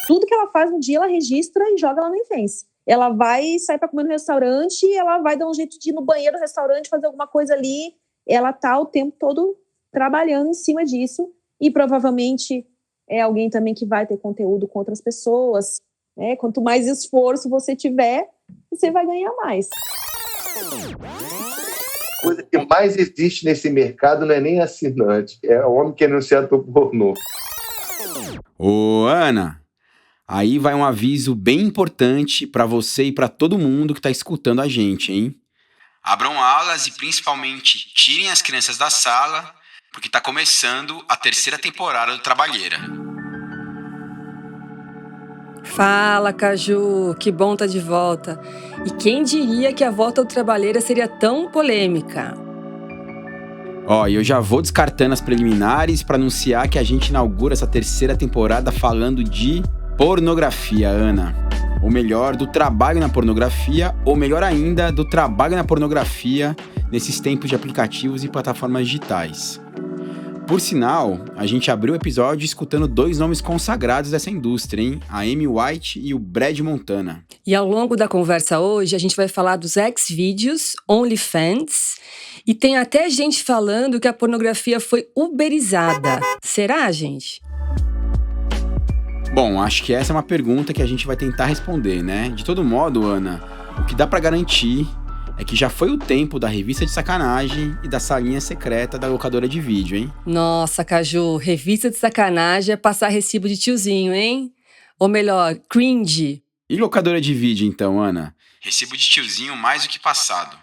Tudo que ela faz no dia, ela registra e joga lá no Influence. Ela vai sair para comer no restaurante, ela vai dar um jeito de ir no banheiro do restaurante, fazer alguma coisa ali. Ela tá o tempo todo trabalhando em cima disso. E provavelmente é alguém também que vai ter conteúdo com outras pessoas. Né? Quanto mais esforço você tiver, você vai ganhar mais. A coisa que mais existe nesse mercado não é nem assinante, é o homem querendo ser ator pornô. Ô, Ana, aí vai um aviso bem importante para você e para todo mundo que tá escutando a gente, hein? Abram alas e principalmente tirem as crianças da sala, porque tá começando a 3ª temporada do Trabalheira. Fala, Caju, que bom tá de volta. E quem diria que a volta do Trabalheira seria tão polêmica? Ó, e eu já vou descartando as preliminares para anunciar que a gente inaugura essa 3ª temporada falando de pornografia, Ana. Ou melhor, do trabalho na pornografia, ou melhor ainda, do trabalho na pornografia nesses tempos de aplicativos e plataformas digitais. Por sinal, a gente abriu o episódio escutando 2 nomes consagrados dessa indústria, hein? A Amy White e o Brad Montana. E ao longo da conversa hoje, a gente vai falar dos Xvideos, OnlyFans, e tem até gente falando que a pornografia foi uberizada. Será, gente? Bom, acho que essa é uma pergunta que a gente vai tentar responder, né? De todo modo, Ana, o que dá pra garantir é que já foi o tempo da revista de sacanagem e da salinha secreta da locadora de vídeo, hein? Nossa, Caju, revista de sacanagem é passar recibo de tiozinho, hein? Ou melhor, cringe. E locadora de vídeo, então, Ana? Recibo de tiozinho mais do que passado.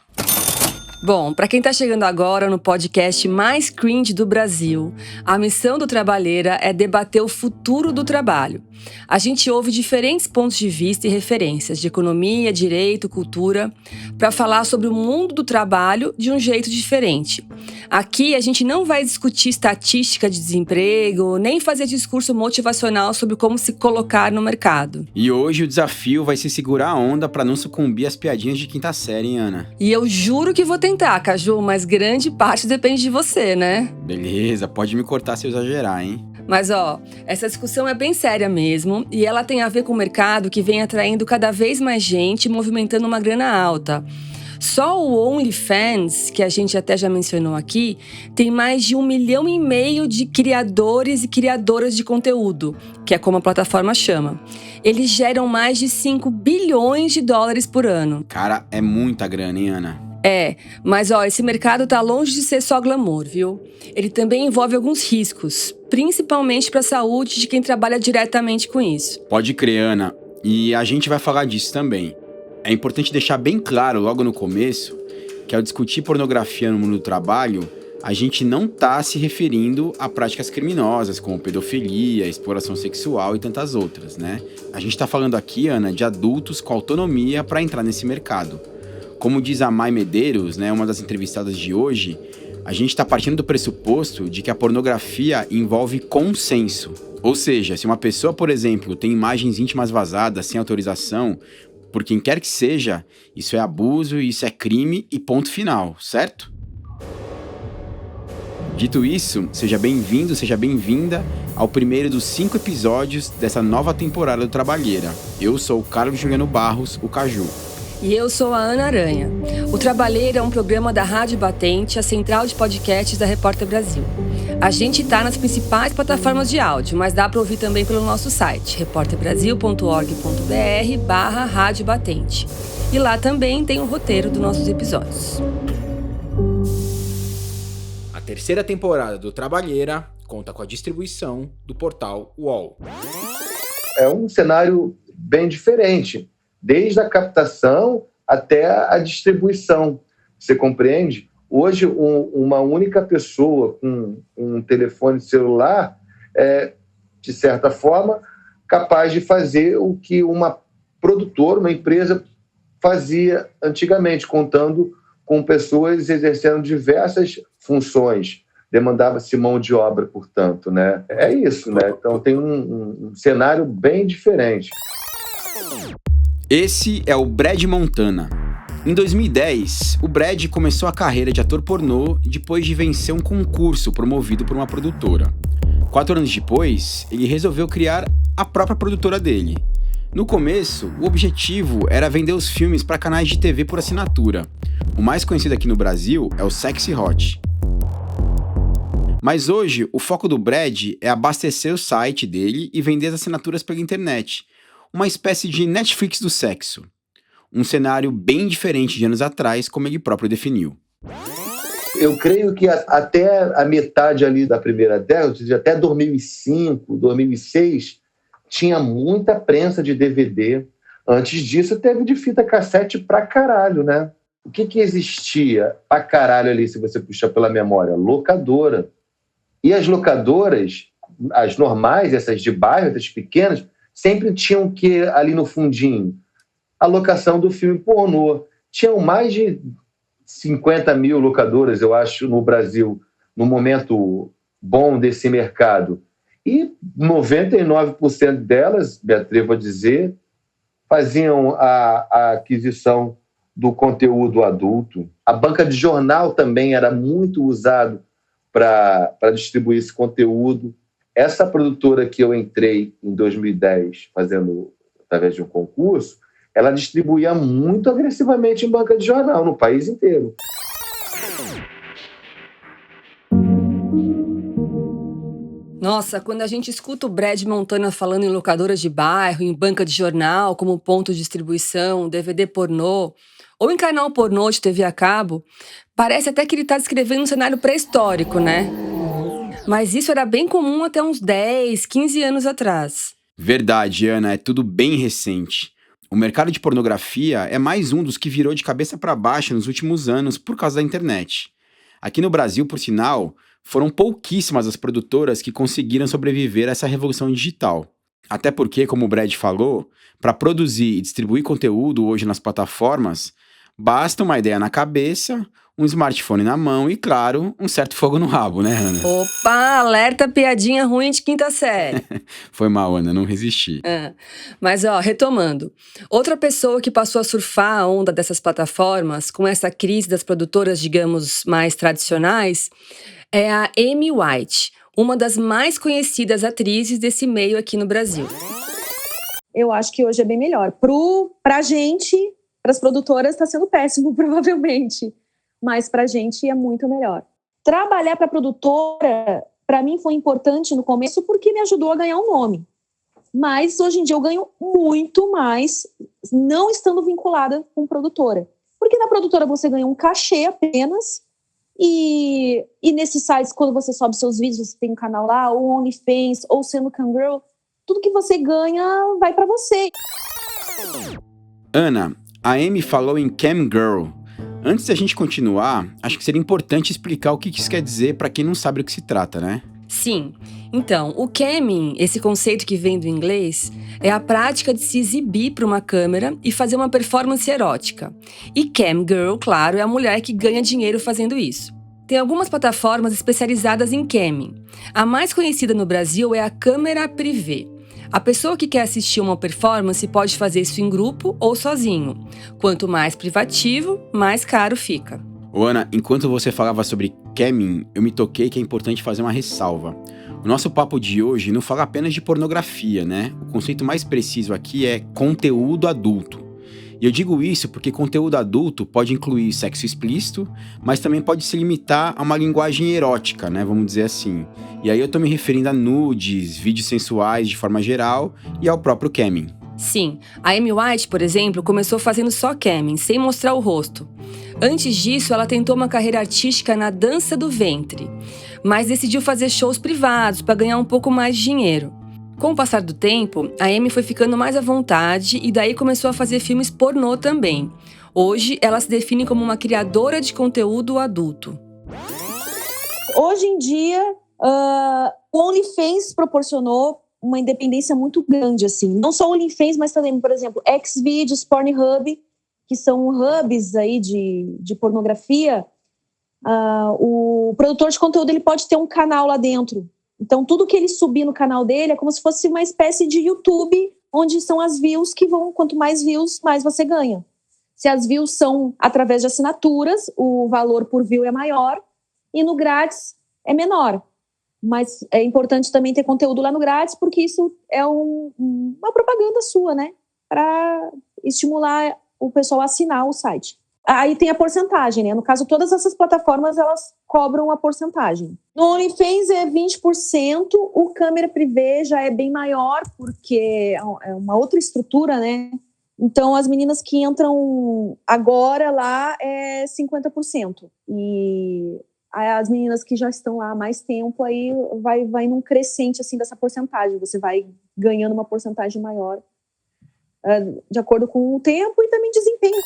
Bom, para quem tá chegando agora no podcast mais cringe do Brasil, a missão do Trabalheira é debater o futuro do trabalho. A gente ouve diferentes pontos de vista e referências de economia, direito, cultura, para falar sobre o mundo do trabalho de um jeito diferente. Aqui a gente não vai discutir estatística de desemprego, nem fazer discurso motivacional sobre como se colocar no mercado. E hoje o desafio vai ser segurar a onda para não sucumbir às piadinhas de quinta série, hein, Ana? E eu juro que vou tentar, Caju, mas grande parte depende de você, né? Beleza, pode me cortar se eu exagerar, hein? Mas ó, essa discussão é bem séria mesmo, e ela tem a ver com o mercado que vem atraindo cada vez mais gente, movimentando uma grana alta. Só o OnlyFans, que a gente até já mencionou aqui, tem mais de 1,5 milhão de criadores e criadoras de conteúdo, que é como a plataforma chama. Eles geram mais de 5 bilhões de dólares por ano. Cara, é muita grana, hein, Ana? É, mas ó, esse mercado tá longe de ser só glamour, viu? Ele também envolve alguns riscos, principalmente para a saúde de quem trabalha diretamente com isso. Pode crer, Ana. E a gente vai falar disso também. É importante deixar bem claro logo no começo que ao discutir pornografia no mundo do trabalho, a gente não tá se referindo a práticas criminosas como pedofilia, exploração sexual e tantas outras, né? A gente tá falando aqui, Ana, de adultos com autonomia para entrar nesse mercado. Como diz a Mai Medeiros, né, uma das entrevistadas de hoje, a gente está partindo do pressuposto de que a pornografia envolve consenso. Ou seja, se uma pessoa, por exemplo, tem imagens íntimas vazadas sem autorização, por quem quer que seja, isso é abuso, isso é crime e ponto final, certo? Dito isso, seja bem-vindo, seja bem-vinda ao primeiro dos 5 episódios dessa nova temporada do Trabalheira. Eu sou o Carlos Juliano Barros, o Caju. E eu sou a Ana Aranha. O Trabalheira é um programa da Rádio Batente, a central de podcasts da Repórter Brasil. A gente tá nas principais plataformas de áudio, mas dá para ouvir também pelo nosso site, repórterbrasil.org.br/Rádio Batente. E lá também tem o roteiro dos nossos episódios. A 3ª temporada do Trabalheira conta com a distribuição do portal UOL. É um cenário bem diferente, desde a captação até a distribuição. Você compreende? Hoje, uma única pessoa com um telefone celular é, de certa forma, capaz de fazer o que uma produtora, uma empresa fazia antigamente, contando com pessoas exercendo diversas funções. Demandava-se mão de obra, portanto, né? É isso, né? Então tem um cenário bem diferente. Esse é o Brad Montana. Em 2010, o Brad começou a carreira de ator pornô depois de vencer um concurso promovido por uma produtora. 4 anos depois, ele resolveu criar a própria produtora dele. No começo, o objetivo era vender os filmes para canais de TV por assinatura. O mais conhecido aqui no Brasil é o Sexy Hot. Mas hoje, o foco do Brad é abastecer o site dele e vender as assinaturas pela internet. Uma espécie de Netflix do sexo. Um cenário bem diferente de anos atrás, como ele próprio definiu. Eu creio que até a metade ali da primeira década, ou seja, até 2005, 2006, tinha muita prensa de DVD. Antes disso, teve de fita cassete pra caralho, né? O que existia pra caralho ali, se você puxar pela memória? Locadora. E as locadoras, as normais, essas de bairro, essas pequenas, sempre tinham que, ali no fundinho, a locação do filme pornô. Tinham mais de 50 mil locadoras, eu acho, no Brasil, no momento bom desse mercado. E 99% delas, me atrevo a dizer, faziam a aquisição do conteúdo adulto. A banca de jornal também era muito usado para distribuir esse conteúdo. Essa produtora que eu entrei em 2010, fazendo através de um concurso, ela distribuía muito agressivamente em banca de jornal no país inteiro. Nossa, quando a gente escuta o Brad Montana falando em locadoras de bairro, em banca de jornal, como ponto de distribuição, DVD pornô, ou em canal pornô de TV a cabo, parece até que ele está descrevendo um cenário pré-histórico, né? Mas isso era bem comum até uns 10, 15 anos atrás. Verdade, Ana, é tudo bem recente. O mercado de pornografia é mais um dos que virou de cabeça para baixo nos últimos anos por causa da internet. Aqui no Brasil, por sinal, foram pouquíssimas as produtoras que conseguiram sobreviver a essa revolução digital. Até porque, como o Brad falou, para produzir e distribuir conteúdo hoje nas plataformas, basta uma ideia na cabeça, um smartphone na mão e, claro, um certo fogo no rabo, né, Ana? Opa, alerta piadinha ruim de quinta série. Foi mal, Ana, não resisti. Mas, retomando. Outra pessoa que passou a surfar a onda dessas plataformas, com essa crise das produtoras, digamos, mais tradicionais, é a Amy White, uma das mais conhecidas atrizes desse meio aqui no Brasil. Eu acho que hoje é bem melhor. Pra gente, pras produtoras, está sendo péssimo, provavelmente. Mas pra gente é muito melhor. Trabalhar para produtora, para mim foi importante no começo porque me ajudou a ganhar um nome. Mas hoje em dia eu ganho muito mais não estando vinculada com produtora. Porque na produtora você ganha um cachê apenas e nesses sites, quando você sobe seus vídeos, você tem um canal lá, ou OnlyFans, ou sendo Camgirl, tudo que você ganha vai para você. Ana, a Amy falou em Camgirl. Antes da gente continuar, acho que seria importante explicar o que isso quer dizer para quem não sabe do que se trata, né? Sim. Então, o camming, esse conceito que vem do inglês, é a prática de se exibir para uma câmera e fazer uma performance erótica. E camgirl, claro, é a mulher que ganha dinheiro fazendo isso. Tem algumas plataformas especializadas em camming. A mais conhecida no Brasil é a câmera privê. A pessoa que quer assistir uma performance pode fazer isso em grupo ou sozinho. Quanto mais privativo, mais caro fica. Ô Ana, enquanto você falava sobre camming, eu me toquei que é importante fazer uma ressalva. O nosso papo de hoje não fala apenas de pornografia, né? O conceito mais preciso aqui é conteúdo adulto. E eu digo isso porque conteúdo adulto pode incluir sexo explícito, mas também pode se limitar a uma linguagem erótica, né? Vamos dizer assim. E aí eu tô me referindo a nudes, vídeos sensuais de forma geral e ao próprio camming. Sim, a Amy White, por exemplo, começou fazendo só camming, sem mostrar o rosto. Antes disso, ela tentou uma carreira artística na dança do ventre, mas decidiu fazer shows privados para ganhar um pouco mais de dinheiro. Com o passar do tempo, a Amy foi ficando mais à vontade e daí começou a fazer filmes pornô também. Hoje, ela se define como uma criadora de conteúdo adulto. Hoje em dia, o OnlyFans proporcionou uma independência muito grande, assim. Não só o OnlyFans, mas também, por exemplo, Xvideos, Pornhub, que são hubs aí de pornografia. O produtor de conteúdo ele pode ter um canal lá dentro. Então, tudo que ele subir no canal dele é como se fosse uma espécie de YouTube, onde são as views que vão... Quanto mais views, mais você ganha. Se as views são através de assinaturas, o valor por view é maior e no grátis é menor. Mas é importante também ter conteúdo lá no grátis, porque isso é uma propaganda sua, né? Para estimular o pessoal a assinar o site. Aí tem a porcentagem, né? No caso, todas essas plataformas, elas cobram a porcentagem. No OnlyFans é 20%, o câmera privê já é bem maior, porque é uma outra estrutura, né? Então, as meninas que entram agora lá é 50%. E as meninas que já estão lá há mais tempo, aí vai num crescente, assim, dessa porcentagem. Você vai ganhando uma porcentagem maior, de acordo com o tempo e também desempenho.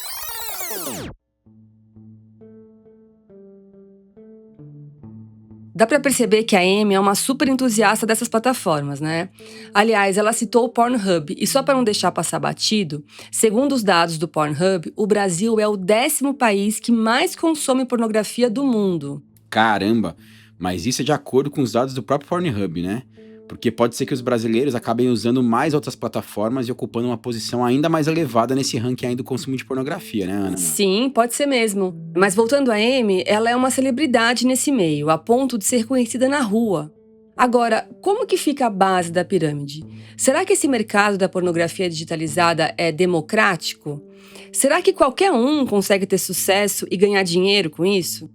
Dá para perceber que a Amy é uma super entusiasta dessas plataformas, né? Aliás, ela citou o Pornhub, e só para não deixar passar batido, segundo os dados do Pornhub, o Brasil é o 10º país que mais consome pornografia do mundo. Caramba, mas isso é de acordo com os dados do próprio Pornhub, né? Porque pode ser que os brasileiros acabem usando mais outras plataformas e ocupando uma posição ainda mais elevada nesse ranking aí do consumo de pornografia, né, Ana? Sim, pode ser mesmo. Mas voltando a Amy, ela é uma celebridade nesse meio, a ponto de ser conhecida na rua. Agora, como que fica a base da pirâmide? Será que esse mercado da pornografia digitalizada é democrático? Será que qualquer um consegue ter sucesso e ganhar dinheiro com isso?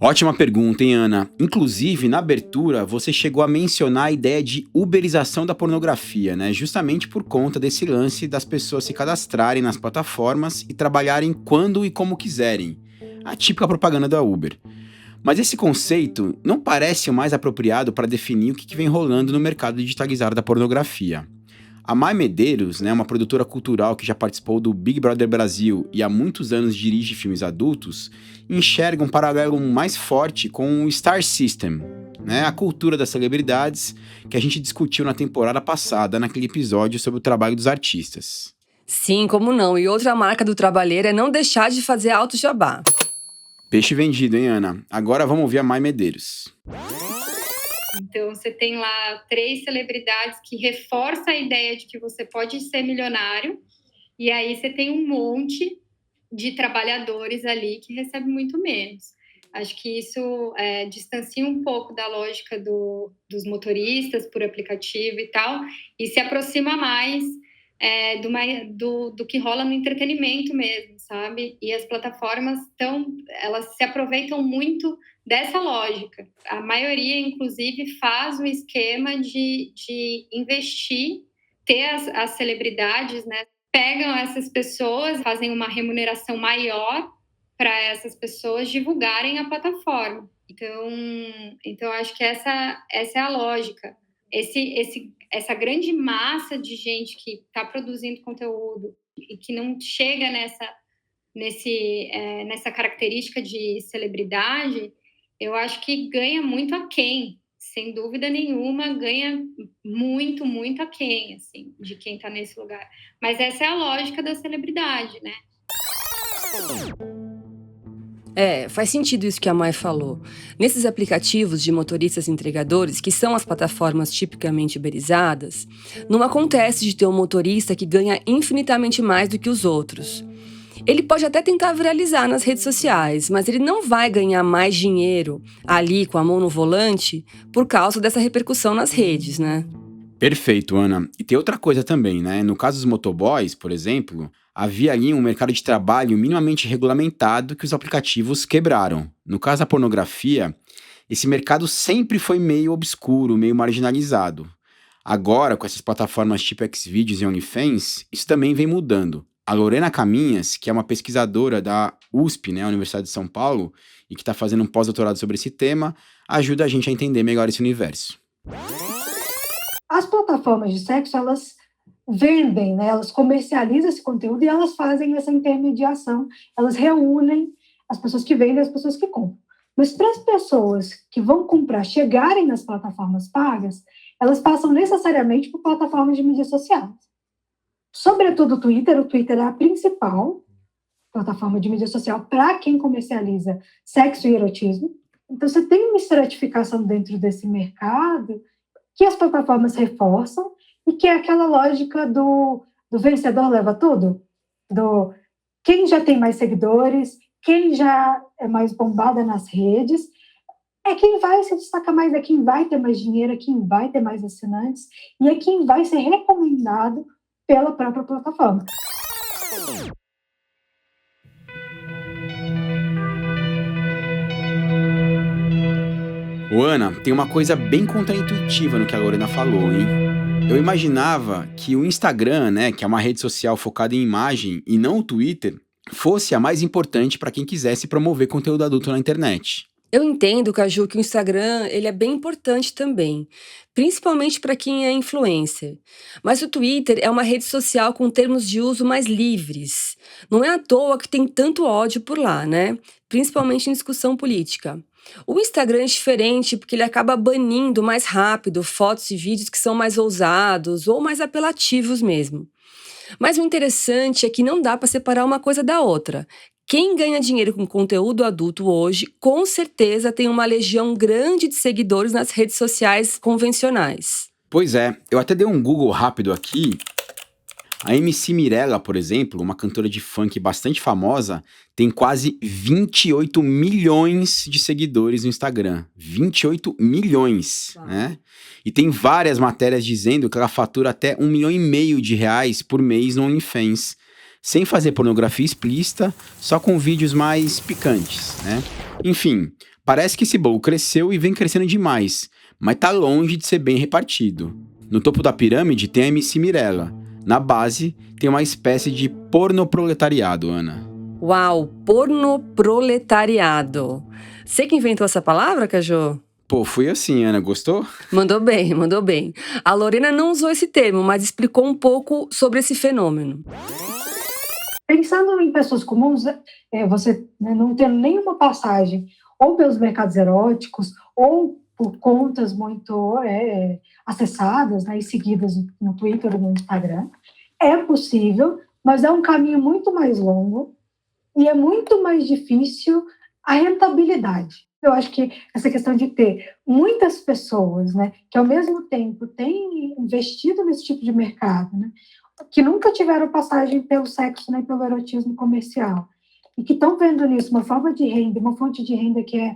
Ótima pergunta, hein, Ana? Inclusive, na abertura, você chegou a mencionar a ideia de uberização da pornografia, né? Justamente por conta desse lance das pessoas se cadastrarem nas plataformas e trabalharem quando e como quiserem. A típica propaganda da Uber. Mas esse conceito não parece o mais apropriado para definir o que vem rolando no mercado digitalizado da pornografia. A Mai Medeiros, né, uma produtora cultural que já participou do Big Brother Brasil e há muitos anos dirige filmes adultos, enxerga um paralelo mais forte com o Star System, né, a cultura das celebridades que a gente discutiu na temporada passada, naquele episódio sobre o trabalho dos artistas. Sim, como não? E outra marca do trabalheiro é não deixar de fazer alto jabá. Peixe vendido, hein, Ana? Agora vamos ouvir a Mai Medeiros. Então, você tem lá 3 celebridades que reforçam a ideia de que você pode ser milionário, e aí você tem um monte de trabalhadores ali que recebem muito menos. Acho que isso distancia um pouco da lógica dos motoristas por aplicativo e tal, e se aproxima mais do que rola no entretenimento mesmo, sabe? E as plataformas elas se aproveitam muito dessa lógica. A maioria, inclusive, faz um esquema de investir, ter as celebridades, né? Pegam essas pessoas, fazem uma remuneração maior para essas pessoas divulgarem a plataforma. Então acho que essa é a lógica. Essa grande massa de gente que está produzindo conteúdo e que não chega nessa característica de celebridade, eu acho que ganha muito aquém, sem dúvida nenhuma, ganha muito, muito aquém, assim, de quem está nesse lugar. Mas essa é a lógica da celebridade, né? Faz sentido isso que a Mai falou. Nesses aplicativos de motoristas entregadores, que são as plataformas tipicamente uberizadas, não acontece de ter um motorista que ganha infinitamente mais do que os outros. Ele pode até tentar viralizar nas redes sociais, mas ele não vai ganhar mais dinheiro ali com a mão no volante por causa dessa repercussão nas redes, né? Perfeito, Ana. E tem outra coisa também, né? No caso dos motoboys, por exemplo, havia ali um mercado de trabalho minimamente regulamentado que os aplicativos quebraram. No caso da pornografia, esse mercado sempre foi meio obscuro, meio marginalizado. Agora, com essas plataformas tipo Xvideos e OnlyFans, isso também vem mudando. A Lorena Caminhas, que é uma pesquisadora da USP, né, a Universidade de São Paulo, e que está fazendo um pós-doutorado sobre esse tema, ajuda a gente a entender melhor esse universo. As plataformas de sexo, elas vendem, né? Elas comercializam esse conteúdo e elas fazem essa intermediação. Elas reúnem as pessoas que vendem e as pessoas que compram. Mas para as pessoas que vão comprar chegarem nas plataformas pagas, elas passam necessariamente por plataformas de mídias sociais. Sobretudo o Twitter é a principal plataforma de mídia social para quem comercializa sexo e erotismo. Então, você tem uma estratificação dentro desse mercado que as plataformas reforçam e que é aquela lógica do vencedor leva tudo, do quem já tem mais seguidores, quem já é mais bombada nas redes, é quem vai se destacar mais, é quem vai ter mais dinheiro, é quem vai ter mais assinantes e é quem vai ser recomendado pela própria plataforma. Ô, Ana, tem uma coisa bem contraintuitiva no que a Lorena falou, hein? Eu imaginava que o Instagram, né, que é uma rede social focada em imagem, e não o Twitter, fosse a mais importante para quem quisesse promover conteúdo adulto na internet. Eu entendo, Caju, que o Instagram ele é bem importante também, principalmente para quem é influencer. Mas o Twitter é uma rede social com termos de uso mais livres. Não é à toa que tem tanto ódio por lá, né? Principalmente em discussão política. O Instagram é diferente porque ele acaba banindo mais rápido fotos e vídeos que são mais ousados ou mais apelativos mesmo. Mas o interessante é que não dá para separar uma coisa da outra. Quem ganha dinheiro com conteúdo adulto hoje, com certeza tem uma legião grande de seguidores nas redes sociais convencionais. Pois é, eu até dei um Google rápido aqui. A MC Mirella, por exemplo, uma cantora de funk bastante famosa, tem quase 28 milhões de seguidores no Instagram. 28 milhões, né? E tem várias matérias dizendo que ela fatura até R$1,5 milhão por mês no OnlyFans, sem fazer pornografia explícita, só com vídeos mais picantes, né? Enfim, parece que esse bolo cresceu e vem crescendo demais, mas tá longe de ser bem repartido. No topo da pirâmide tem a MC Mirella. Na base, tem uma espécie de pornoproletariado, Ana. Uau, pornoproletariado. Você que inventou essa palavra, Caju? Pô, fui assim, Ana, gostou? Mandou bem, mandou bem. A Lorena não usou esse termo, mas explicou um pouco sobre esse fenômeno. Pensando em pessoas comuns, você não tendo nenhuma passagem ou pelos mercados eróticos ou por contas muito acessadas, né, e seguidas no Twitter ou no Instagram, é possível, mas é um caminho muito mais longo e é muito mais difícil a rentabilidade. Eu acho que essa questão de ter muitas pessoas, né, que ao mesmo tempo têm investido nesse tipo de mercado, né, que nunca tiveram passagem pelo sexo nem pelo erotismo comercial e que estão vendo nisso uma forma de renda, uma fonte de renda que é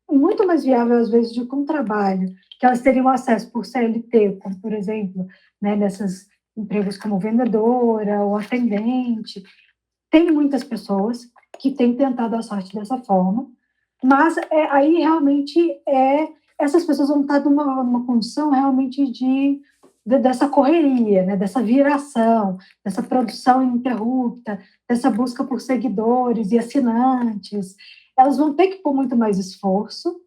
muito mais viável, às vezes, com trabalho, que elas teriam acesso por CLT, como, por exemplo, né, nesses empregos como vendedora ou atendente. Tem muitas pessoas que têm tentado a sorte dessa forma, mas aí realmente essas pessoas vão estar numa condição realmente dessa correria, né, dessa viração, dessa produção ininterrupta, dessa busca por seguidores e assinantes. Elas vão ter que pôr muito mais esforço,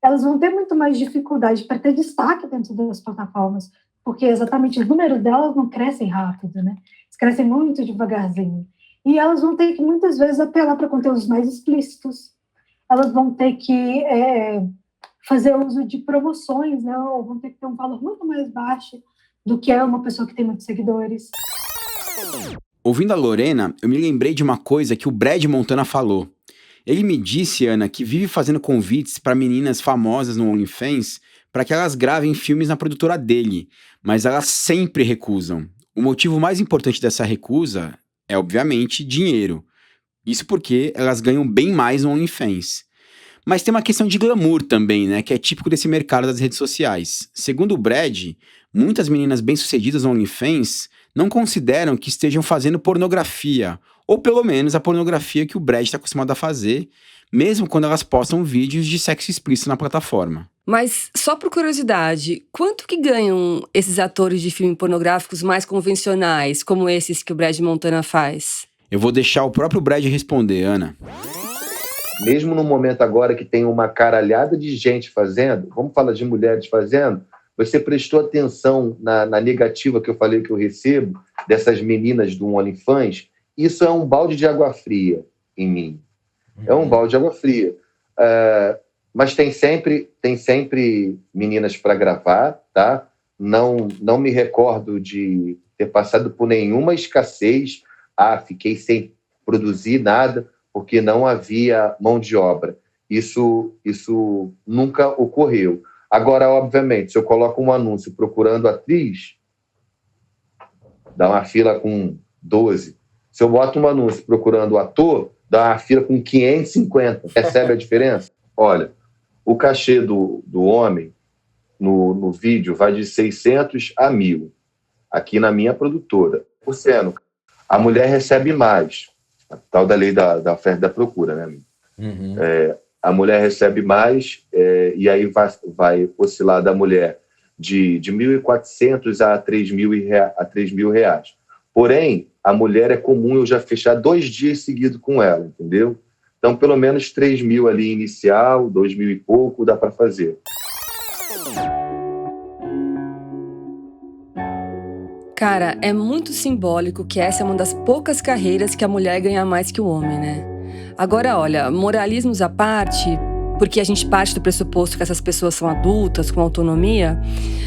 elas vão ter muito mais dificuldade para ter destaque dentro das plataformas, porque exatamente os números delas não crescem rápido, né? Eles crescem muito devagarzinho. E elas vão ter que, muitas vezes, apelar para conteúdos mais explícitos. Elas vão ter que fazer uso de promoções, né? Ou vão ter que ter um valor muito mais baixo do que é uma pessoa que tem muitos seguidores. Ouvindo a Lorena, eu me lembrei de uma coisa que o Brad Montana falou. Ele me disse, Ana, que vive fazendo convites para meninas famosas no OnlyFans para que elas gravem filmes na produtora dele, mas elas sempre recusam. O motivo mais importante dessa recusa é, obviamente, dinheiro. Isso porque elas ganham bem mais no OnlyFans. Mas tem uma questão de glamour também, né, que é típico desse mercado das redes sociais. Segundo o Brad, muitas meninas bem-sucedidas no OnlyFans não consideram que estejam fazendo pornografia, ou pelo menos a pornografia que o Brad está acostumado a fazer, mesmo quando elas postam vídeos de sexo explícito na plataforma. Mas, só por curiosidade, quanto que ganham esses atores de filmes pornográficos mais convencionais, como esses que o Brad Montana faz? Eu vou deixar o próprio Brad responder, Ana. Mesmo no momento agora que tem uma caralhada de gente fazendo, vamos falar de mulheres fazendo, você prestou atenção na negativa que eu falei que eu recebo dessas meninas do OnlyFans? Isso é um balde de água fria em mim. É um balde de água fria. Mas tem sempre meninas para gravar, tá? Não me recordo de ter passado por nenhuma escassez. Fiquei sem produzir nada porque não havia mão de obra. Isso nunca ocorreu. Agora, obviamente, se eu coloco um anúncio procurando atriz, dá uma fila com 12. Se eu boto um anúncio procurando ator, dá uma fila com 550. Percebe a diferença? Olha, O cachê do homem no vídeo vai de 600 a 1.000. Aqui na minha produtora. A mulher recebe mais. A tal da lei da oferta e da procura, né? Uhum. A mulher recebe mais, e aí vai oscilar da mulher de 1.400 a 3.000 reais. Porém, a mulher é comum eu já fechar 2 dias seguidos com ela, entendeu? Então, pelo menos 3.000 ali inicial, 2.000 e pouco, dá para fazer. Cara, é muito simbólico que essa é uma das poucas carreiras que a mulher ganha mais que o homem, né? Agora, olha, moralismos à parte, porque a gente parte do pressuposto que essas pessoas são adultas, com autonomia,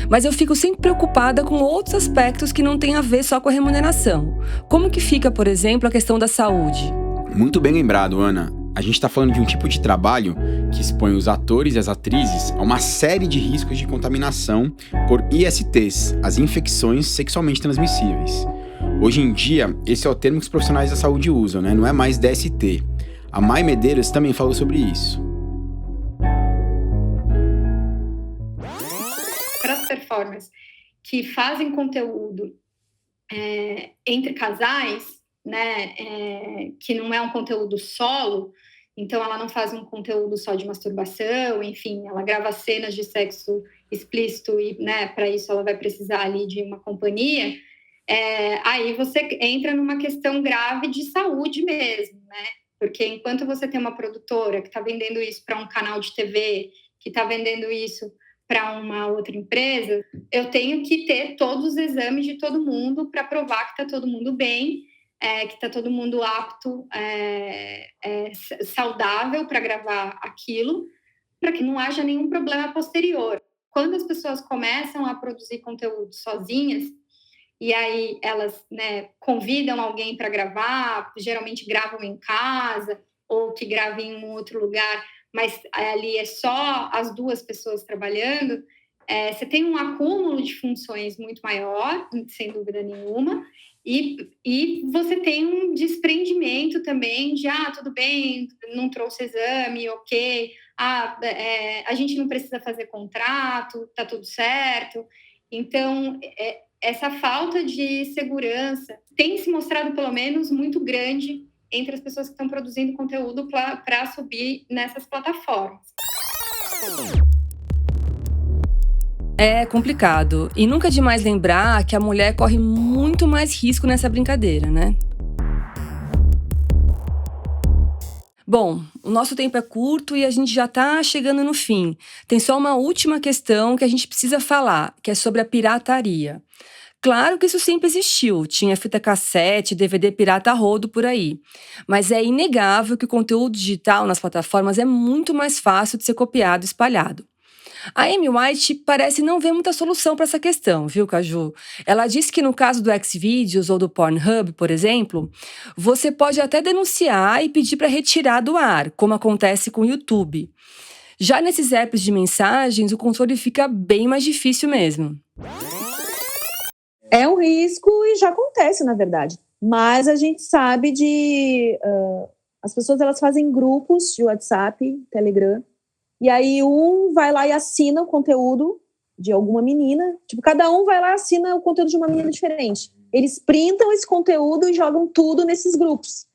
mas eu fico sempre preocupada com outros aspectos que não têm a ver só com a remuneração. Como que fica, por exemplo, a questão da saúde? Muito bem lembrado, Ana. A gente está falando de um tipo de trabalho que expõe os atores e as atrizes a uma série de riscos de contaminação por ISTs, as infecções sexualmente transmissíveis. Hoje em dia, esse é o termo que os profissionais da saúde usam, né? Não é mais DST. A Mai Medeiros também falou sobre isso. Para as performers que fazem conteúdo entre casais, né, que não é um conteúdo solo, então ela não faz um conteúdo só de masturbação, enfim, ela grava cenas de sexo explícito e, né, para isso ela vai precisar ali de uma companhia, aí você entra numa questão grave de saúde mesmo, né? Porque enquanto você tem uma produtora que está vendendo isso para um canal de TV, que está vendendo isso para uma outra empresa, eu tenho que ter todos os exames de todo mundo para provar que está todo mundo bem, que está todo mundo apto, saudável para gravar aquilo, para que não haja nenhum problema posterior. Quando as pessoas começam a produzir conteúdo sozinhas, e aí elas, né, convidam alguém para gravar, geralmente gravam em casa, ou que gravam em um outro lugar, mas ali é só as 2 pessoas trabalhando, você tem um acúmulo de funções muito maior, sem dúvida nenhuma, e você tem um desprendimento também de, tudo bem, não trouxe exame, ok, a gente não precisa fazer contrato, tá tudo certo. Então, essa falta de segurança tem se mostrado, pelo menos, muito grande entre as pessoas que estão produzindo conteúdo para subir nessas plataformas. É complicado. E nunca é demais lembrar que a mulher corre muito mais risco nessa brincadeira, né? Bom, o nosso tempo é curto e a gente já tá chegando no fim. Tem só uma última questão que a gente precisa falar, que é sobre a pirataria. Claro que isso sempre existiu, tinha fita cassete, DVD pirata a rodo por aí. Mas é inegável que o conteúdo digital nas plataformas é muito mais fácil de ser copiado e espalhado. A Amy White parece não ver muita solução para essa questão, viu, Caju? Ela disse que no caso do Xvideos ou do Pornhub, por exemplo, você pode até denunciar e pedir para retirar do ar, como acontece com o YouTube. Já nesses apps de mensagens, o controle fica bem mais difícil mesmo. É um risco e já acontece, na verdade. Mas a gente sabe as pessoas elas fazem grupos de WhatsApp, Telegram, e aí um vai lá e assina o conteúdo de alguma menina. Tipo, cada um vai lá e assina o conteúdo de uma menina diferente. Eles printam esse conteúdo e jogam tudo nesses grupos.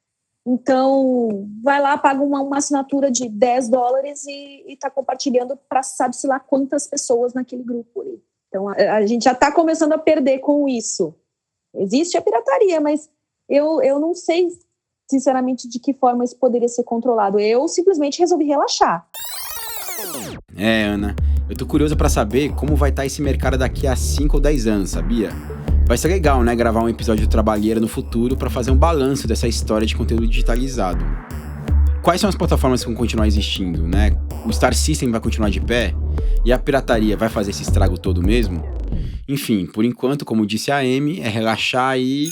Então, vai lá, paga uma assinatura de $10 e tá compartilhando para sabe-se lá quantas pessoas naquele grupo ali. Então, a gente já está começando a perder com isso. Existe a pirataria, mas eu não sei, sinceramente, de que forma isso poderia ser controlado. Eu simplesmente resolvi relaxar. Ana, eu tô curioso pra saber como vai estar esse mercado daqui a 5 ou 10 anos, sabia? Vai ser legal, né, gravar um episódio do Trabalheira no futuro pra fazer um balanço dessa história de conteúdo digitalizado. Quais são as plataformas que vão continuar existindo, né? O Star System vai continuar de pé? E a pirataria vai fazer esse estrago todo mesmo? Enfim, por enquanto, como disse a Amy, é relaxar e...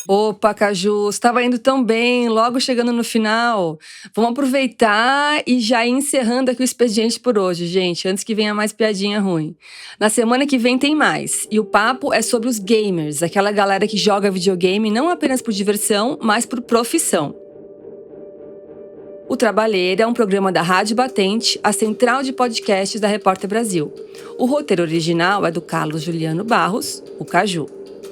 Opa, Caju, estava indo tão bem, logo chegando no final. Vamos aproveitar e já ir encerrando aqui o expediente por hoje, gente, antes que venha mais piadinha ruim. Na semana que vem tem mais, e o papo é sobre os gamers, aquela galera que joga videogame não apenas por diversão, mas por profissão. O Trabalheira é um programa da Rádio Batente, a central de podcasts da Repórter Brasil. O roteiro original é do Carlos Juliano Barros, o Caju.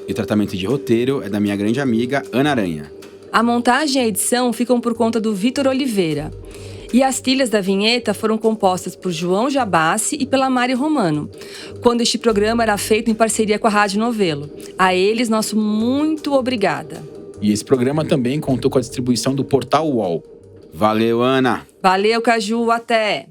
E o tratamento de roteiro é da minha grande amiga Ana Aranha. A montagem e a edição ficam por conta do Vitor Oliveira. E as trilhas da vinheta foram compostas por João Jabassi e pela Mari Romano, quando este programa era feito em parceria com a Rádio Novelo. A eles, nosso muito obrigada. E esse programa também contou com a distribuição do Portal UOL. Valeu, Ana! Valeu, Caju, até!